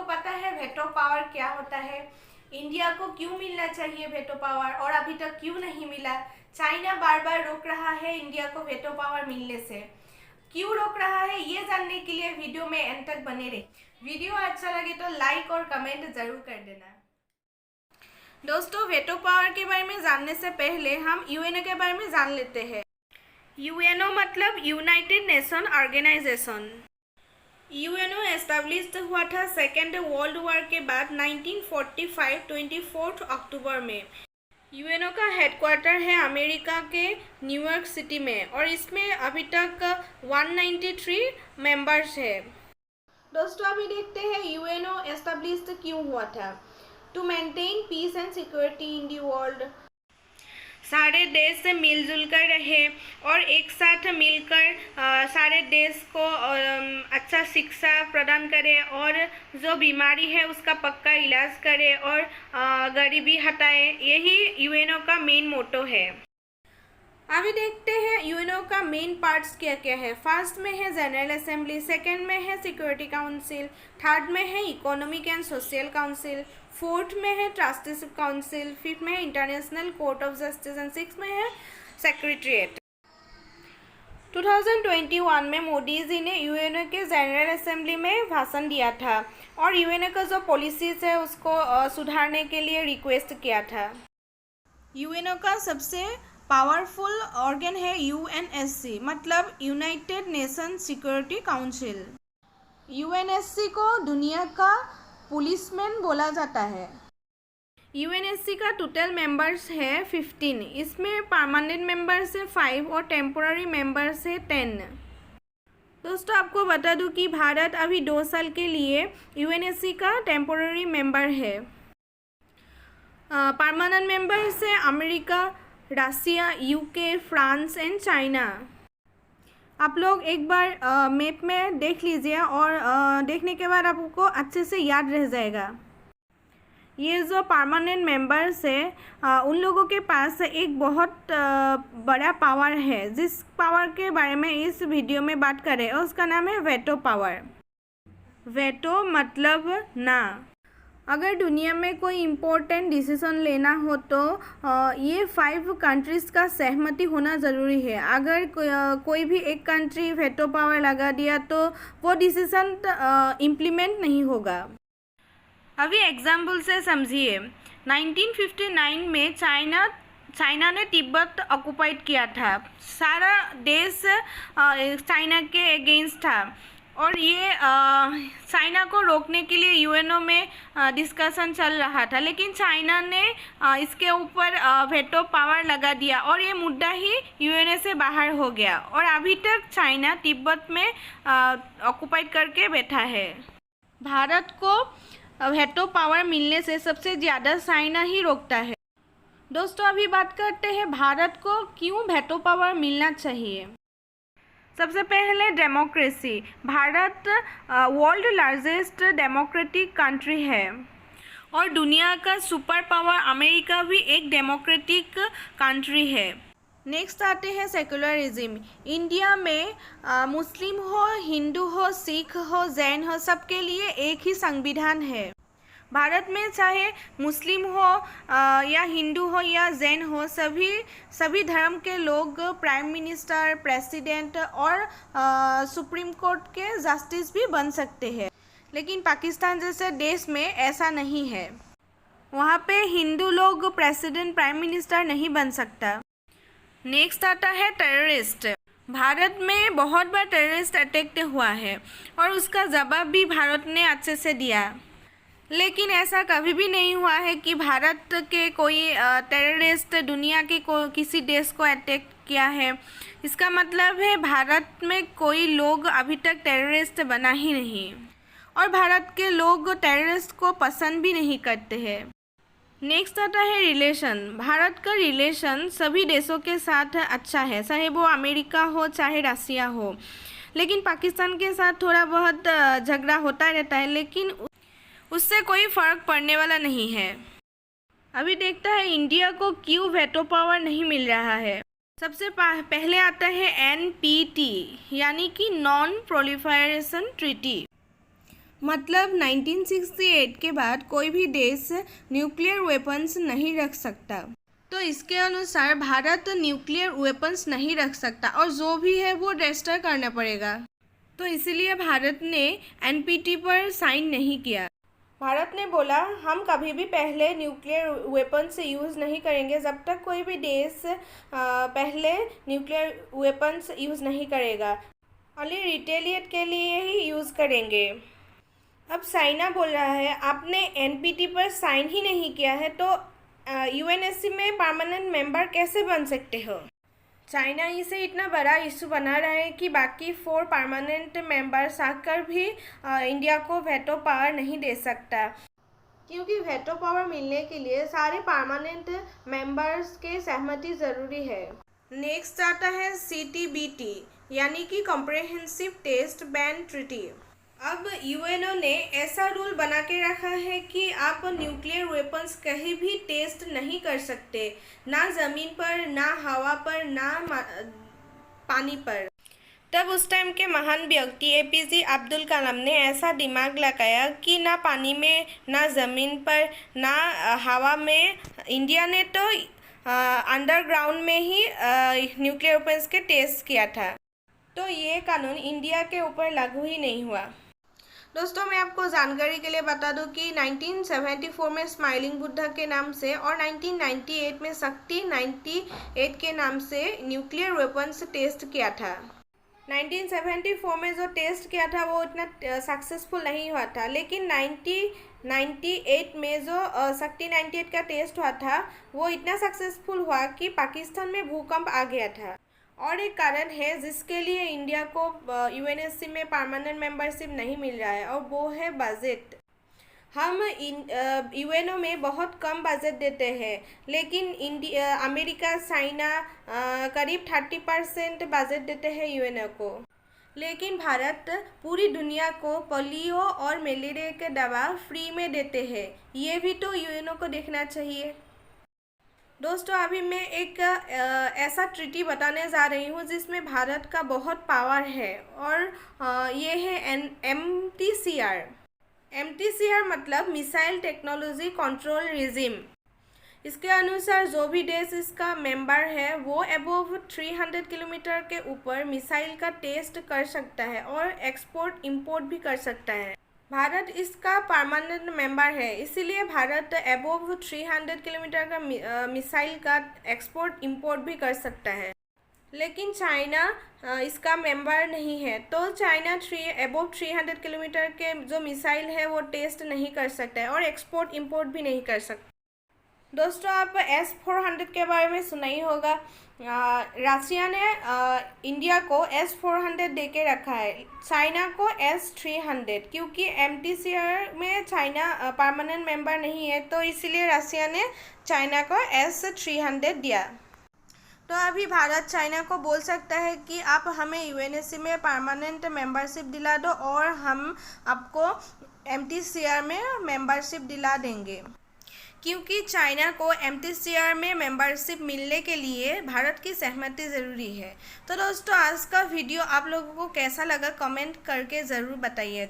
पता है veto power क्या होता है, इंडिया को क्यों मिलना चाहिए वेटो पावर और अभी तक क्यों नहीं मिला। चाइना बार बार रोक रहा है इंडिया को वेटो पावर मिलने से, क्यों रोक रहा है ये जानने के लिए वीडियो में एंड तक बने रहे। वीडियो अच्छा लगे तो लाइक और कमेंट जरूर कर देना। दोस्तों, वेटो पावर के बारे में जानने से पहले हम यूएनओ के बारे में जान लेते हैं। यूएनओ मतलब United Nation Organization. UNO establish हुआ था सेकेंड वर्ल्ड वॉर के बाद 1945 24 अक्टूबर में। यूएनओ का हेडक्वार्टर है अमेरिका के न्यूयॉर्क सिटी में और इसमें अभी तक 193 मेंबर्स है। दोस्तों, अभी देखते हैं यूएनओ एस्टेब्लिश क्यों हुआ था। To maintain peace and security in the world, सारे देश से मिलजुल कर रहे और एक साथ मिलकर सारे देश को अच्छा शिक्षा प्रदान करे और जो बीमारी है उसका पक्का इलाज करे और गरीबी हटाए, यही यूएनओ का मेन मोटो है। अभी देखते हैं यूएनओ का मेन पार्ट्स क्या क्या है। फर्स्ट में है जनरल असेंबली, सेकंड में है सिक्योरिटी काउंसिल, थर्ड में है economic and social council, fourth में है ट्रस्टीशिप काउंसिल, फिफ्थ में है international court of justice and six में है सेक्रेटरीट। 2021 में मोदी जी ने यूएनओ के जनरल असेंबली में भाषण दिया था और यूएनओ का जो पॉलिसीज है उसको सुधारने के लिए रिक्वेस्ट किया था। यूएनओ का सबसे पावरफुल ऑर्गन है यूएनएससी, मतलब United nation security council. UNSC को दुनिया का पुलिसमैन बोला जाता है। यूएनएससी का टोटल मेंबर्स है 15, इसमें परमानेंट मेंबर्स है 5 और टेम्पोररी मेंबर्स है 10। दोस्तों, आपको बता दूं कि भारत अभी 2 साल के लिए यूएनएससी का टेम्पोररी मेंबर है। परमानेंट मेंबर्स है America, Russia, UK, France and China. आप लोग एक बार मैप में देख लीजिए और देखने के बाद आपको अच्छे से याद रह जाएगा। ये जो परमानेंट मेंबर्स है उन लोगों के पास एक बहुत बड़ा पावर है, जिस पावर के बारे में इस वीडियो में बात करें और उसका नाम है वेटो पावर। वेटो मतलब ना। अगर दुनिया में कोई इम्पोर्टेंट डिसीजन लेना हो तो ये 5 कंट्रीज़ का सहमति होना ज़रूरी है। अगर कोई भी एक कंट्री वेटो पावर लगा दिया तो वो डिसीजन इम्प्लीमेंट नहीं होगा। अभी एग्जाम्पल से समझिए, 1959 में चाइना ने तिब्बत ऑक्युपाइड किया था। सारा देश चाइना के अगेंस्ट था और ये चाइना को रोकने के लिए यूएनओ में डिस्कशन चल रहा था, लेकिन चाइना ने इसके ऊपर वेटो पावर लगा दिया और ये मुद्दा ही यूएनओ से बाहर हो गया और अभी तक चाइना तिब्बत में ऑक्युपाइड करके बैठा है। भारत को वेटो पावर मिलने से सबसे ज़्यादा चाइना ही रोकता है। दोस्तों, अभी बात करते हैं भारत को क्यों वेटो पावर मिलना चाहिए। सबसे पहले democracy. Bharat world largest democratic country है और दुनिया का सुपर पावर अमेरिका भी एक डेमोक्रेटिक कंट्री है। नेक्स्ट आते हैं सेकुलरिज्म। इंडिया में मुस्लिम हो, हिंदू हो, सिख हो, जैन हो, सबके लिए एक ही संविधान है। भारत में चाहे मुस्लिम हो या हिंदू हो या जैन हो, सभी धर्म के लोग प्राइम मिनिस्टर, प्रेसिडेंट और सुप्रीम कोर्ट के जस्टिस भी बन सकते हैं। लेकिन पाकिस्तान जैसे देश में ऐसा नहीं है, वहाँ पे हिंदू लोग प्रेसिडेंट, प्राइम मिनिस्टर नहीं बन सकता। नेक्स्ट आता है टेररिस्ट। भारत में बहुत बार टेररिस्ट अटैक हुआ है और उसका जवाब भी भारत ने अच्छे से दिया, लेकिन ऐसा कभी भी नहीं हुआ है कि भारत के कोई टेररिस्ट दुनिया के किसी देश को अटैक किया है। इसका मतलब है भारत में कोई लोग अभी तक टेररिस्ट बना ही नहीं और भारत के लोग टेररिस्ट को पसंद भी नहीं करते हैं। नेक्स्ट आता है रिलेशन। भारत का रिलेशन सभी देशों के साथ अच्छा है, चाहे वो अमेरिका हो चाहे रसिया हो, लेकिन पाकिस्तान के साथ थोड़ा बहुत झगड़ा होता रहता है, लेकिन उससे कोई फ़र्क पड़ने वाला नहीं है। अभी देखता है इंडिया को क्यों वेटो पावर नहीं मिल रहा है। सबसे पहले आता है NPT यानी कि नॉन प्रोलिफरेशन ट्रीटी। मतलब 1968 के बाद कोई भी देश न्यूक्लियर वेपन्स नहीं रख सकता। तो इसके अनुसार भारत न्यूक्लियर वेपन्स नहीं रख सकता और जो भी है वो डिस्ट्रॉय करना पड़ेगा। तो इसीलिए भारत ने एनपीटी पर साइन नहीं किया। भारत ने बोला हम कभी भी पहले न्यूक्लियर वेपन से यूज़ नहीं करेंगे जब तक कोई भी देश पहले न्यूक्लियर वेपन्स यूज़ नहीं करेगा, ओनली रिटेलिएट के लिए ही यूज़ करेंगे। अब चाइना बोल रहा है आपने एनपीटी पर साइन ही नहीं किया है तो यूएनएससी में परमानेंट मेंबर कैसे बन सकते हो। चाइना इसे इतना बड़ा इशू बना रहा है कि बाकी 4 परमानेंट मेंबर्स आकर भी इंडिया को वेटो पावर नहीं दे सकता, क्योंकि वेटो पावर मिलने के लिए सारे परमानेंट मेंबर्स के सहमति ज़रूरी है। नेक्स्ट आता है CTBT यानी कि कॉम्प्रिहेंसिव टेस्ट बैन ट्रीटी। अब यूएनओ ने ऐसा रूल बना के रखा है कि आप न्यूक्लियर वेपन्स कहीं भी टेस्ट नहीं कर सकते, ना ज़मीन पर, ना हवा पर, ना पानी पर। तब उस टाइम के महान व्यक्ति APJ अब्दुल कलाम ने ऐसा दिमाग लगाया कि ना पानी में, ना ज़मीन पर, ना हवा में, इंडिया ने तो अंडरग्राउंड में ही न्यूक्लियर वेपन्स के टेस्ट किया था। तो ये कानून इंडिया के ऊपर लागू ही नहीं हुआ। दोस्तों मैं आपको जानकारी के लिए बता दूं कि 1974 में स्माइलिंग बुद्धा के नाम से और 1998 में शक्ति 98 के नाम से न्यूक्लियर वेपन्स टेस्ट किया था। 1974 में जो टेस्ट किया था वो इतना सक्सेसफुल नहीं हुआ था, लेकिन 1998 में जो शक्ति 98 का टेस्ट हुआ था वो इतना सक्सेसफुल हुआ कि पाकिस्तान में भूकंप आ गया था। और एक कारण है जिसके लिए इंडिया को यूएनएससी में परमानेंट मेंबरशिप नहीं मिल रहा है और वो है बजट। हम यूएनओ में बहुत कम बजट देते हैं, लेकिन अमेरिका, चाइना करीब 30% बजट देते हैं यूएनओ को। लेकिन भारत पूरी दुनिया को पोलियो और मलेरिया के दवा फ्री में देते हैं, ये भी तो यूएनओ को देखना चाहिए। दोस्तों अभी मैं एक ऐसा ट्रीटी बताने जा रही हूँ जिसमें भारत का बहुत पावर है और ये है MTCR। MTCR मतलब मिसाइल टेक्नोलॉजी कंट्रोल रिजिम। इसके अनुसार जो भी देश इसका मेंबर है वो अबव 300 किलोमीटर के ऊपर मिसाइल का टेस्ट कर सकता है और एक्सपोर्ट इंपोर्ट भी कर सकता है। भारत इसका परमानेंट मेंबर है, इसीलिए भारत अबव 300 किलोमीटर का मिसाइल का एक्सपोर्ट इंपोर्ट भी कर सकता है। लेकिन चाइना इसका मेंबर नहीं है, तो चाइना अबव 300 किलोमीटर के जो मिसाइल है वो टेस्ट नहीं कर सकता है और एक्सपोर्ट इंपोर्ट भी नहीं कर सकता। दोस्तों आप S-400 के बारे में सुना ही होगा। रशिया ने इंडिया को S-400 दे के रखा है, चाइना को S-300, क्योंकि MTCR में चाइना परमानेंट मेंबर नहीं है, तो इसलिए रशिया ने चाइना को S-300 दिया। तो अभी भारत चाइना को बोल सकता है कि आप हमें यूएनएससी में परमानेंट मेंबरशिप दिला दो और हम आपको MTCR में मेंबरशिप दिला देंगे, क्योंकि चाइना को MTCR में मेंबरशिप मिलने के लिए भारत की सहमति ज़रूरी है। तो दोस्तों आज का वीडियो आप लोगों को कैसा लगा कमेंट करके ज़रूर बताइएगा।